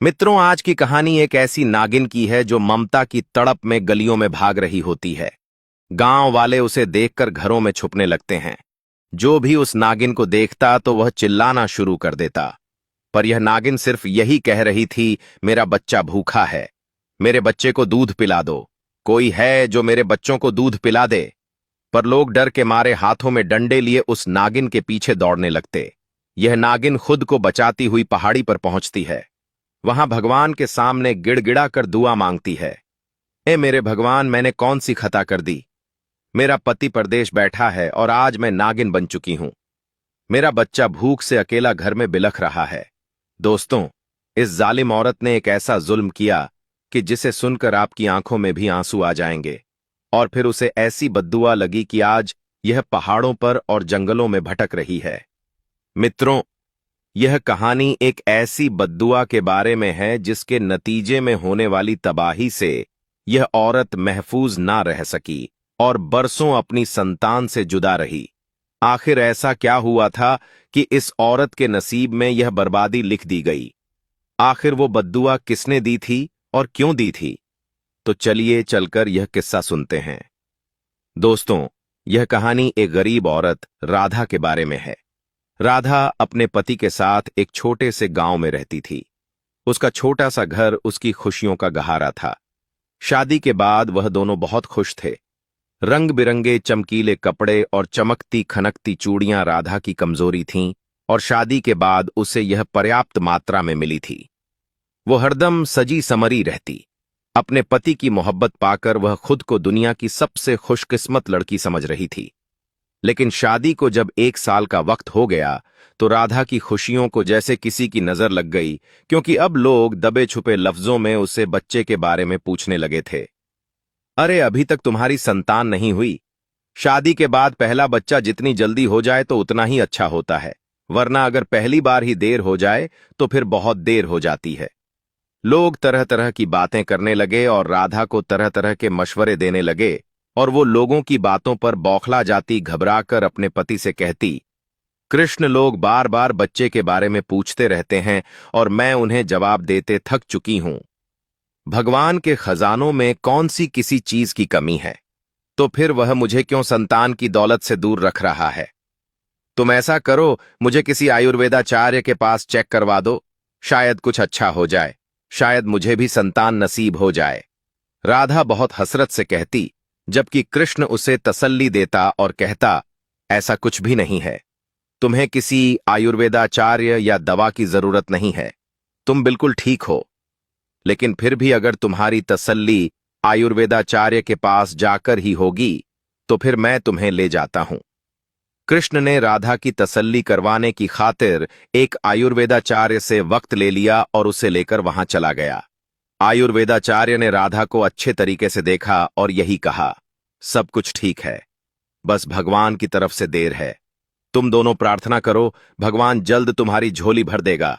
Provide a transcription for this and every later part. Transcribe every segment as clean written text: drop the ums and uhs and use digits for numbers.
मित्रों, आज की कहानी एक ऐसी नागिन की है जो ममता की तड़प में गलियों में भाग रही होती है। गांव वाले उसे देखकर घरों में छुपने लगते हैं। जो भी उस नागिन को देखता तो वह चिल्लाना शुरू कर देता। पर यह नागिन सिर्फ यही कह रही थी, मेरा बच्चा भूखा है, मेरे बच्चे को दूध पिला दो, कोई है जो मेरे बच्चों को दूध पिला दे। पर लोग डर के मारे हाथों में डंडे लिए उस नागिन के पीछे दौड़ने लगते। यह नागिन खुद को बचाती हुई पहाड़ी पर पहुंचती है। वहां भगवान के सामने गिड़गिड़ा कर दुआ मांगती है। ए मेरे भगवान, मैंने कौन सी खता कर दी? मेरा पति परदेश बैठा है और आज मैं नागिन बन चुकी हूं। मेरा बच्चा भूख से अकेला घर में बिलख रहा है। दोस्तों, इस जालिम औरत ने एक ऐसा जुल्म किया कि जिसे सुनकर आपकी आंखों में भी आंसू आ जाएंगे। और फिर उसे ऐसी बद्दुआ लगी कि आज यह पहाड़ों पर और जंगलों में भटक रही है। मित्रों, यह कहानी एक ऐसी बद्दुआ के बारे में है जिसके नतीजे में होने वाली तबाही से यह औरत महफूज ना रह सकी और बरसों अपनी संतान से जुदा रही। आखिर ऐसा क्या हुआ था कि इस औरत के नसीब में यह बर्बादी लिख दी गई? आखिर वो बद्दुआ किसने दी थी और क्यों दी थी? तो चलिए चलकर यह किस्सा सुनते हैं। दोस्तों, यह कहानी एक गरीब औरत राधा के बारे में है। राधा अपने पति के साथ एक छोटे से गांव में रहती थी। उसका छोटा सा घर उसकी खुशियों का गहारा था। शादी के बाद वह दोनों बहुत खुश थे। रंग बिरंगे चमकीले कपड़े और चमकती खनकती चूड़ियां राधा की कमजोरी थीं और शादी के बाद उसे यह पर्याप्त मात्रा में मिली थी। वो हरदम सजी समरी रहती। अपने पति की मोहब्बत पाकर वह खुद को दुनिया की सबसे खुशकिस्मत लड़की समझ रही थी। लेकिन शादी को जब 1 साल का वक्त हो गया तो राधा की खुशियों को जैसे किसी की नजर लग गई, क्योंकि अब लोग दबे छुपे लफ्जों में उसे बच्चे के बारे में पूछने लगे थे। अरे, अभी तक तुम्हारी संतान नहीं हुई? शादी के बाद पहला बच्चा जितनी जल्दी हो जाए तो उतना ही अच्छा होता है, वरना अगर पहली बार ही देर हो जाए तो फिर बहुत देर हो जाती है। लोग तरह तरह की बातें करने लगे और राधा को तरह तरह के मशवरे देने लगे। और वो लोगों की बातों पर बौखला जाती, घबराकर अपने पति से कहती, कृष्ण, लोग बार बार बच्चे के बारे में पूछते रहते हैं और मैं उन्हें जवाब देते थक चुकी हूं। भगवान के खजानों में कौन सी किसी चीज की कमी है, तो फिर वह मुझे क्यों संतान की दौलत से दूर रख रहा है? तुम ऐसा करो, मुझे किसी आयुर्वेदाचार्य के पास चेक करवा दो, शायद कुछ अच्छा हो जाए, शायद मुझे भी संतान नसीब हो जाए। राधा बहुत हसरत से कहती, जबकि कृष्ण उसे तसल्ली देता और कहता, ऐसा कुछ भी नहीं है, तुम्हें किसी आयुर्वेदाचार्य या दवा की जरूरत नहीं है, तुम बिल्कुल ठीक हो। लेकिन फिर भी अगर तुम्हारी तसल्ली आयुर्वेदाचार्य के पास जाकर ही होगी तो फिर मैं तुम्हें ले जाता हूं। कृष्ण ने राधा की तसल्ली करवाने की खातिर एक आयुर्वेदाचार्य से वक्त ले लिया और उसे लेकर वहां चला गया। आयुर्वेदाचार्य ने राधा को अच्छे तरीके से देखा और यही कहा, सब कुछ ठीक है, बस भगवान की तरफ से देर है। तुम दोनों प्रार्थना करो, भगवान जल्द तुम्हारी झोली भर देगा।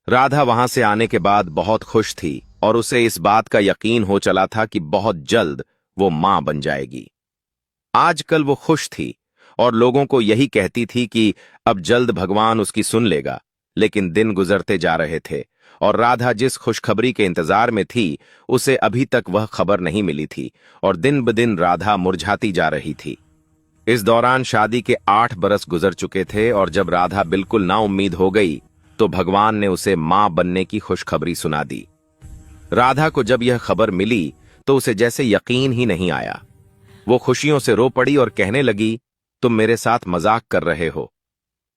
राधा वहां से आने के बाद बहुत खुश थी और उसे इस बात का यकीन हो चला था कि बहुत जल्द वो मां बन जाएगी। आजकल वो खुश थी और लोगों को यही कहती थी कि अब जल्द भगवान उसकी सुन लेगा। लेकिन दिन गुजरते जा रहे थे और राधा जिस खुशखबरी के इंतजार में थी उसे अभी तक वह खबर नहीं मिली थी और दिन ब दिन राधा मुरझाती जा रही थी। इस दौरान शादी के 8 बरस गुजर चुके थे और जब राधा बिल्कुल नाउम्मीद हो गई तो भगवान ने उसे मां बनने की खुशखबरी सुना दी। राधा को जब यह खबर मिली तो उसे जैसे यकीन ही नहीं आया। वो खुशियों से रो पड़ी और कहने लगी, तुम मेरे साथ मजाक कर रहे हो।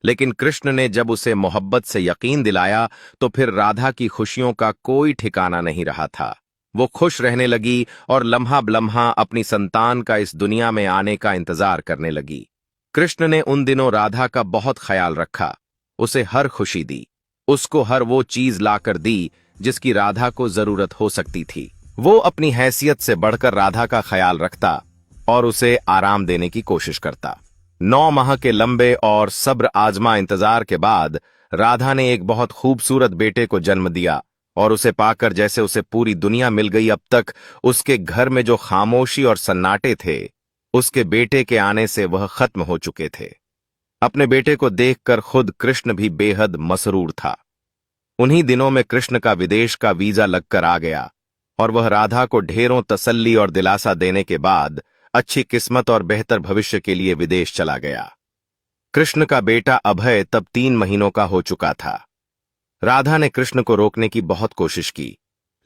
लेकिन कृष्ण ने जब उसे मोहब्बत से यकीन दिलाया तो फिर राधा की खुशियों का कोई ठिकाना नहीं रहा था। वो खुश रहने लगी और लम्हा बलम्हा अपनी संतान का इस दुनिया में आने का इंतजार करने लगी। कृष्ण ने उन दिनों राधा का बहुत ख्याल रखा, उसे हर खुशी दी, उसको हर वो चीज लाकर दी जिसकी राधा को जरूरत हो सकती थी। वो अपनी हैसियत से बढ़कर राधा का ख्याल रखता और उसे आराम देने की कोशिश करता। 9 माह के लंबे और सब्र आजमा इंतजार के बाद राधा ने एक बहुत खूबसूरत बेटे को जन्म दिया और उसे पाकर जैसे उसे पूरी दुनिया मिल गई। अब तक उसके घर में जो खामोशी और सन्नाटे थे, उसके बेटे के आने से वह खत्म हो चुके थे। अपने बेटे को देखकर खुद कृष्ण भी बेहद मसरूर था। उन्हीं दिनों में कृष्ण का विदेश का वीजा लगकर आ गया और वह राधा को ढेरों तसल्ली और दिलासा देने के बाद अच्छी किस्मत और बेहतर भविष्य के लिए विदेश चला गया। कृष्ण का बेटा अभय तब 3 महीनों का हो चुका था। राधा ने कृष्ण को रोकने की बहुत कोशिश की,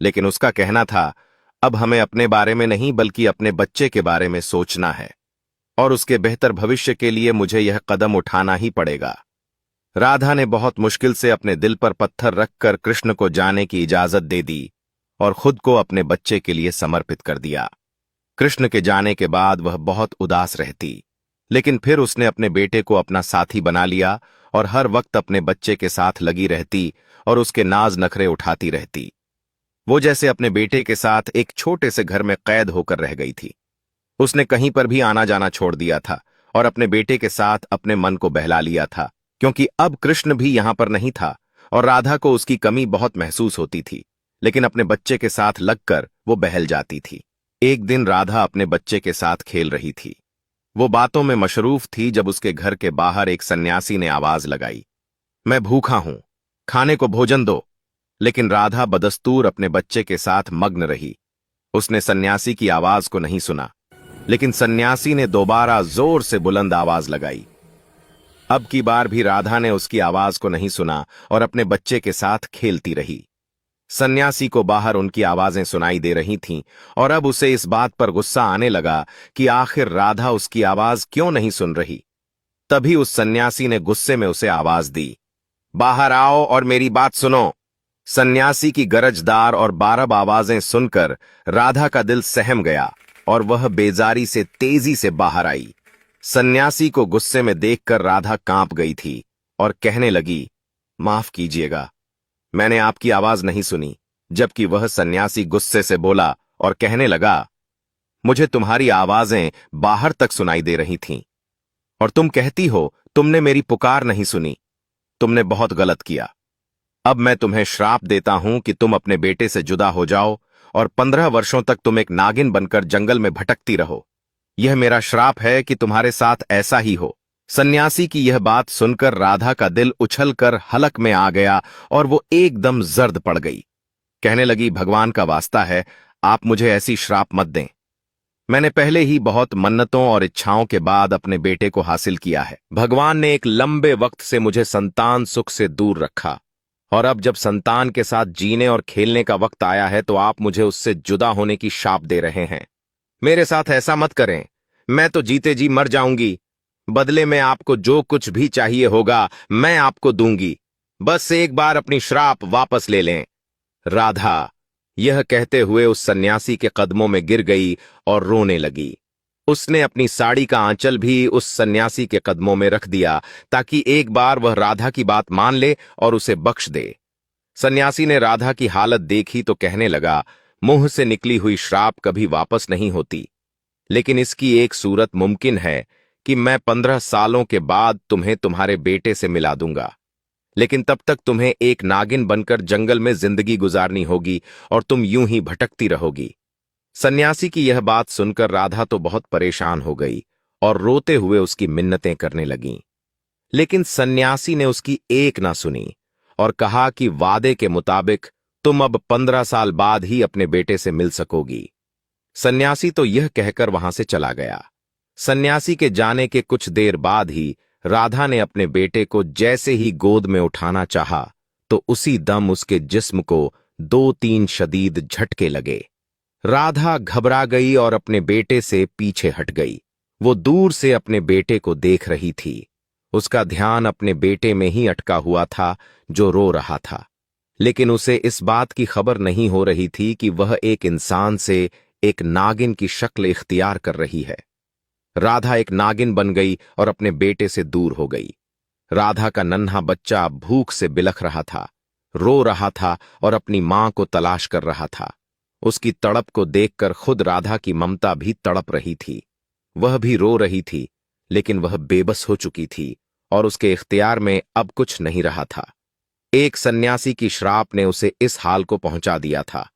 लेकिन उसका कहना था, अब हमें अपने बारे में नहीं बल्कि अपने बच्चे के बारे में सोचना है और उसके बेहतर भविष्य के लिए मुझे यह कदम उठाना ही पड़ेगा। राधा ने बहुत मुश्किल से अपने दिल पर पत्थर रखकर कृष्ण को जाने की इजाजत दे दी और खुद को अपने बच्चे के लिए समर्पित कर दिया। कृष्ण के जाने के बाद वह बहुत उदास रहती, लेकिन फिर उसने अपने बेटे को अपना साथी बना लिया और हर वक्त अपने बच्चे के साथ लगी रहती और उसके नाज नखरे उठाती रहती। वो जैसे अपने बेटे के साथ एक छोटे से घर में कैद होकर रह गई थी। उसने कहीं पर भी आना जाना छोड़ दिया था और अपने बेटे के साथ अपने मन को बहला लिया था, क्योंकि अब कृष्ण भी यहां पर नहीं था और राधा को उसकी कमी बहुत महसूस होती थी, लेकिन अपने बच्चे के साथ लगकर वो बहल जाती थी। एक दिन राधा अपने बच्चे के साथ खेल रही थी। वो बातों में मशरूफ थी जब उसके घर के बाहर एक सन्यासी ने आवाज लगाई, मैं भूखा हूं, खाने को भोजन दो। लेकिन राधा बदस्तूर अपने बच्चे के साथ मग्न रही। उसने सन्यासी की आवाज को नहीं सुना, लेकिन सन्यासी ने दोबारा जोर से बुलंद आवाज लगाई। अब की बार भी राधा ने उसकी आवाज को नहीं सुना और अपने बच्चे के साथ खेलती रही। सन्यासी को बाहर उनकी आवाजें सुनाई दे रही थीं और अब उसे इस बात पर गुस्सा आने लगा कि आखिर राधा उसकी आवाज क्यों नहीं सुन रही। तभी उस सन्यासी ने गुस्से में उसे आवाज दी, बाहर आओ और मेरी बात सुनो। सन्यासी की गरजदार और बारब आवाजें सुनकर राधा का दिल सहम गया और वह बेजारी से तेजी से बाहर आई। सन्यासी को गुस्से में देखकर राधा कांप गई थी और कहने लगी, माफ कीजिएगा, मैंने आपकी आवाज नहीं सुनी। जबकि वह सन्यासी गुस्से से बोला और कहने लगा, मुझे तुम्हारी आवाजें बाहर तक सुनाई दे रही थीं और तुम कहती हो तुमने मेरी पुकार नहीं सुनी। तुमने बहुत गलत किया। अब मैं तुम्हें श्राप देता हूं कि तुम अपने बेटे से जुदा हो जाओ और 15 वर्षों तक तुम एक नागिन बनकर जंगल में भटकती रहो। यह मेरा श्राप है कि तुम्हारे साथ ऐसा ही हो। सन्यासी की यह बात सुनकर राधा का दिल उछलकर हलक में आ गया और वो एकदम जर्द पड़ गई। कहने लगी, भगवान का वास्ता है, आप मुझे ऐसी श्राप मत दें। मैंने पहले ही बहुत मन्नतों और इच्छाओं के बाद अपने बेटे को हासिल किया है। भगवान ने एक लंबे वक्त से मुझे संतान सुख से दूर रखा और अब जब संतान के साथ जीने और खेलने का वक्त आया है तो आप मुझे उससे जुदा होने की शाप दे रहे हैं। मेरे साथ ऐसा मत करें, मैं तो जीते जी मर जाऊंगी। बदले में आपको जो कुछ भी चाहिए होगा मैं आपको दूंगी। बस एक बार अपनी श्राप वापस ले लें। राधा यह कहते हुए उस सन्यासी के कदमों में गिर गई और रोने लगी। उसने अपनी साड़ी का आंचल भी उस सन्यासी के कदमों में रख दिया ताकि एक बार वह राधा की बात मान ले और उसे बख्श दे। सन्यासी ने राधा की हालत देखी तो कहने लगा, मुंह से निकली हुई श्राप कभी वापस नहीं होती, लेकिन इसकी एक सूरत मुमकिन है कि मैं 15 सालों के बाद तुम्हें तुम्हारे बेटे से मिला दूंगा, लेकिन तब तक तुम्हें एक नागिन बनकर जंगल में जिंदगी गुजारनी होगी और तुम यूं ही भटकती रहोगी। सन्यासी की यह बात सुनकर राधा तो बहुत परेशान हो गई और रोते हुए उसकी मिन्नतें करने लगीं। लेकिन सन्यासी ने उसकी एक ना सुनी और कहा कि वादे के मुताबिक तुम अब 15 साल बाद ही अपने बेटे से मिल सकोगी। सन्यासी तो यह कहकर वहां से चला गया। सन्यासी के जाने के कुछ देर बाद ही राधा ने अपने बेटे को जैसे ही गोद में उठाना चाहा तो उसी दम उसके जिस्म को 2-3 शदीद झटके लगे। राधा घबरा गई और अपने बेटे से पीछे हट गई। वो दूर से अपने बेटे को देख रही थी। उसका ध्यान अपने बेटे में ही अटका हुआ था जो रो रहा था, लेकिन उसे इस बात की खबर नहीं हो रही थी कि वह एक इंसान से एक नागिन की शक्ल इख्तियार कर रही है। राधा एक नागिन बन गई और अपने बेटे से दूर हो गई। राधा का नन्हा बच्चा भूख से बिलख रहा था, रो रहा था और अपनी मां को तलाश कर रहा था। उसकी तड़प को देखकर खुद राधा की ममता भी तड़प रही थी। वह भी रो रही थी, लेकिन वह बेबस हो चुकी थी और उसके इख्तियार में अब कुछ नहीं रहा था। एक सन्यासी की श्राप ने उसे इस हाल को पहुंचा दिया था।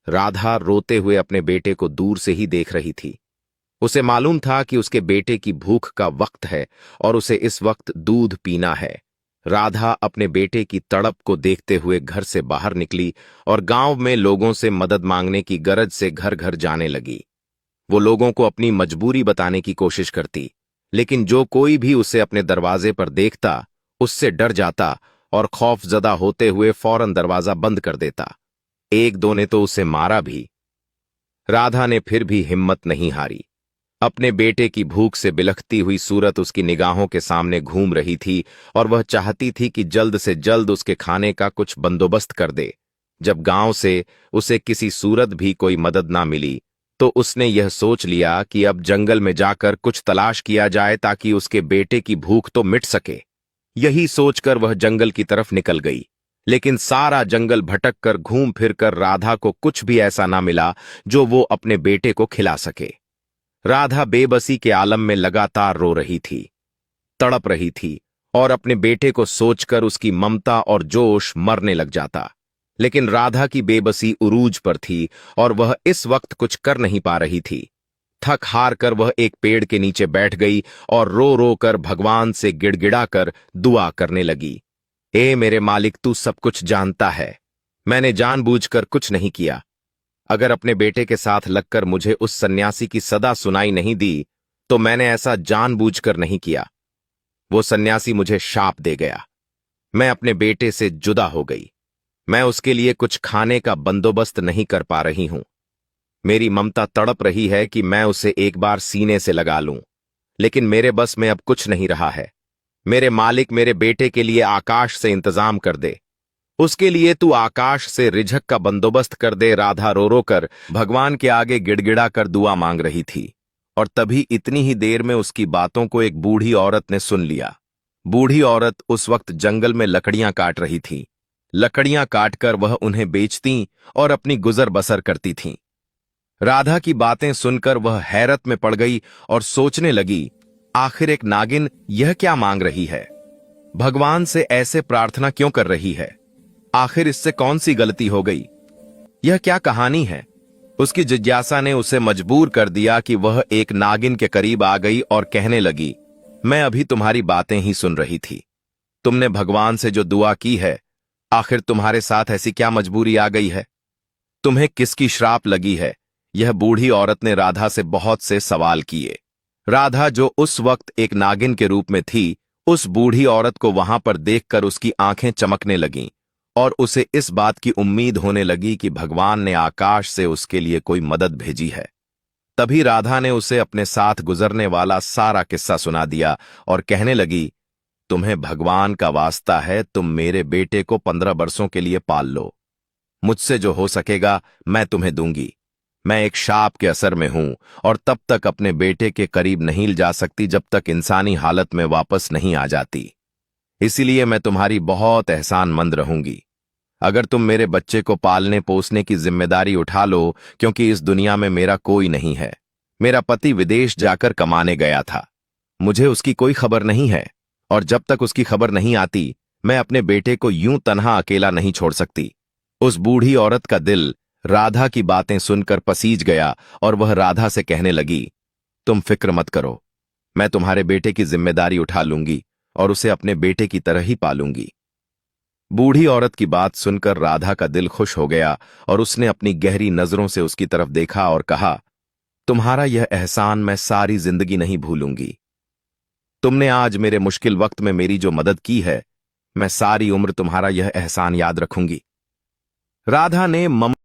राधा रोते हुए अपने बेटे को दूर से ही देख रही थी। उसे मालूम था कि उसके बेटे की भूख का वक्त है और उसे इस वक्त दूध पीना है। राधा अपने बेटे की तड़प को देखते हुए घर से बाहर निकली और गांव में लोगों से मदद मांगने की गरज से घर घर जाने लगी। वो लोगों को अपनी मजबूरी बताने की कोशिश करती, लेकिन जो कोई भी उसे अपने दरवाजे पर देखता उससे डर जाता और खौफजदा होते हुए फौरन दरवाजा बंद कर देता। एक दो ने तो उसे मारा भी। राधा ने फिर भी हिम्मत नहीं हारी। अपने बेटे की भूख से बिलखती हुई सूरत उसकी निगाहों के सामने घूम रही थी और वह चाहती थी कि जल्द से जल्द उसके खाने का कुछ बंदोबस्त कर दे। जब गांव से उसे किसी सूरत भी कोई मदद ना मिली तो उसने यह सोच लिया कि अब जंगल में जाकर कुछ तलाश किया जाए ताकि उसके बेटे की भूख तो मिट सके। यही सोचकर वह जंगल की तरफ निकल गई, लेकिन सारा जंगल भटक कर घूम फिर कर राधा को कुछ भी ऐसा ना मिला जो वो अपने बेटे को खिला सके। राधा बेबसी के आलम में लगातार रो रही थी, तड़प रही थी और अपने बेटे को सोचकर उसकी ममता और जोश मरने लग जाता। लेकिन राधा की बेबसी उरूज पर थी और वह इस वक्त कुछ कर नहीं पा रही थी। थक हार कर वह एक पेड़ के नीचे बैठ गई और रो रो कर भगवान से गिड़गिड़ाकर दुआ करने लगी। ए मेरे मालिक, तू सब कुछ जानता है, मैंने जानबूझकर कुछ नहीं किया। अगर अपने बेटे के साथ लगकर मुझे उस सन्यासी की सदा सुनाई नहीं दी तो मैंने ऐसा जानबूझकर नहीं किया। वो सन्यासी मुझे शाप दे गया। मैं अपने बेटे से जुदा हो गई। मैं उसके लिए कुछ खाने का बंदोबस्त नहीं कर पा रही हूं। मेरी ममता तड़प रही है कि मैं उसे एक बार सीने से लगा लूं, लेकिन मेरे बस में अब कुछ नहीं रहा है। मेरे मालिक, मेरे बेटे के लिए आकाश से इंतजाम कर दे। उसके लिए तू आकाश से रिझक का बंदोबस्त कर दे। राधा रो रो कर भगवान के आगे गिड़गिड़ा कर दुआ मांग रही थी और तभी इतनी ही देर में उसकी बातों को एक बूढ़ी औरत ने सुन लिया। बूढ़ी औरत उस वक्त जंगल में लकड़ियां काट रही थी। लकड़ियां काटकर वह उन्हें बेचती और अपनी गुजर बसर करती थीं। राधा की बातें सुनकर वह हैरत में पड़ गई और सोचने लगी, आखिर एक नागिन यह क्या मांग रही है? भगवान से ऐसे प्रार्थना क्यों कर रही है? आखिर इससे कौन सी गलती हो गई? यह क्या कहानी है? उसकी जिज्ञासा ने उसे मजबूर कर दिया कि वह एक नागिन के करीब आ गई और कहने लगी, मैं अभी तुम्हारी बातें ही सुन रही थी। तुमने भगवान से जो दुआ की है, आखिर तुम्हारे साथ ऐसी क्या मजबूरी आ गई है? तुम्हें किसकी श्राप लगी है? यह बूढ़ी औरत ने राधा से बहुत से सवाल किए। राधा, जो उस वक्त एक नागिन के रूप में थी, उस बूढ़ी औरत को वहां पर देखकर उसकी आंखें चमकने लगीं और उसे इस बात की उम्मीद होने लगी कि भगवान ने आकाश से उसके लिए कोई मदद भेजी है। तभी राधा ने उसे अपने साथ गुजरने वाला सारा किस्सा सुना दिया और कहने लगी, तुम्हें भगवान का वास्ता है, तुम मेरे बेटे को 15 बरसों के लिए पाल लो। मुझसे जो हो सकेगा मैं तुम्हें दूंगी। मैं एक शाप के असर में हूं और तब तक अपने बेटे के करीब नहीं जा सकती जब तक इंसानी हालत में वापस नहीं आ जाती। इसीलिए मैं तुम्हारी बहुत एहसानमंद रहूंगी। अगर तुम मेरे बच्चे को पालने पोसने की जिम्मेदारी उठा लो, क्योंकि इस दुनिया में मेरा कोई नहीं है। मेरा पति विदेश जाकर कमाने गया था। मुझे उसकी कोई खबर नहीं है और जब तक उसकी खबर नहीं आती मैं अपने बेटे को यूं तन्हा अकेला नहीं छोड़ सकती। उस बूढ़ी औरत का दिल राधा की बातें सुनकर पसीज गया और वह राधा से कहने लगी, तुम फिक्र मत करो, मैं तुम्हारे बेटे की जिम्मेदारी उठा लूंगी और उसे अपने बेटे की तरह ही पालूंगी। बूढ़ी औरत की बात सुनकर राधा का दिल खुश हो गया और उसने अपनी गहरी नजरों से उसकी तरफ देखा और कहा, तुम्हारा यह एहसान मैं सारी जिंदगी नहीं भूलूंगी। तुमने आज मेरे मुश्किल वक्त में मेरी जो मदद की है, मैं सारी उम्र तुम्हारा यह एहसान याद रखूंगी। राधा ने